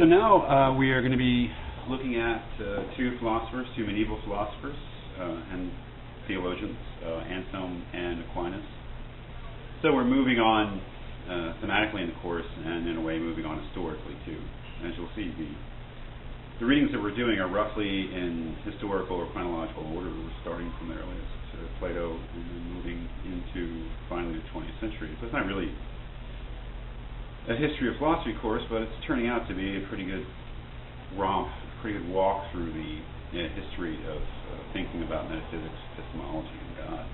So now we are going to be looking at two medieval philosophers and theologians, Anselm and Aquinas. So we're moving on thematically in the course, and in a way moving on historically too. As you'll see, the readings that we're doing are roughly in historical or chronological order. We're starting from the earliest Plato and then moving into finally the 20th century. So it's not really a history of philosophy course, but it's turning out to be a pretty good romp, pretty good walk through the history of thinking about metaphysics, epistemology, and God.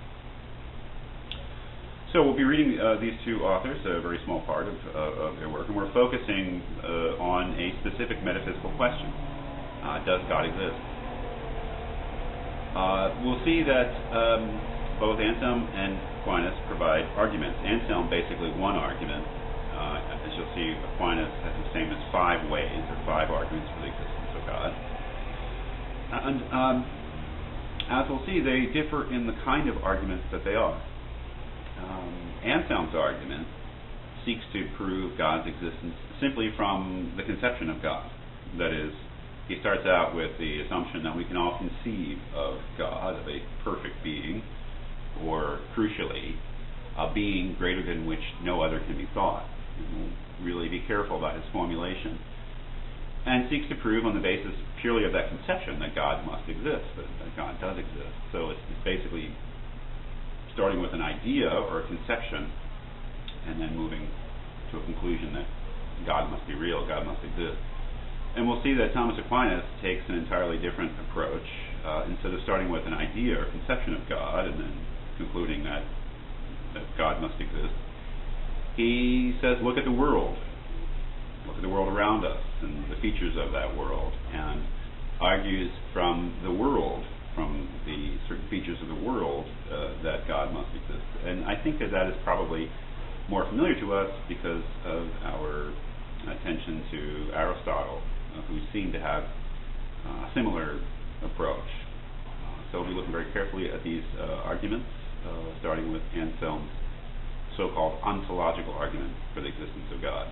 So we'll be reading these two authors, a very small part of their work, and we're focusing on a specific metaphysical question. Does God exist? We'll see that both Anselm and Aquinas provide arguments. Anselm, basically one argument. As you'll see, Aquinas has the same as 5 ways, or 5 arguments for the existence of God. And as we'll see, they differ in the kind of arguments that they are. Anselm's argument seeks to prove God's existence simply from the conception of God. That is, he starts out with the assumption that we can all conceive of God, of a perfect being, or crucially, a being greater than which no other can be thought. And we'll really be careful about his formulation. And seeks to prove on the basis purely of that conception that God must exist, that God does exist. So it's basically starting with an idea or a conception and then moving to a conclusion that God must be real, God must exist. And we'll see that Thomas Aquinas takes an entirely different approach. Instead of starting with an idea or conception of God and then concluding that God must exist, he says, look at the world. Look at the world around us and the features of that world, and argues from the world, from the certain features of the world, that God must exist. And I think that is probably more familiar to us because of our attention to Aristotle, who seemed to have a similar approach. So we'll be looking very carefully at these arguments, starting with Anselm's so-called ontological argument for the existence of God.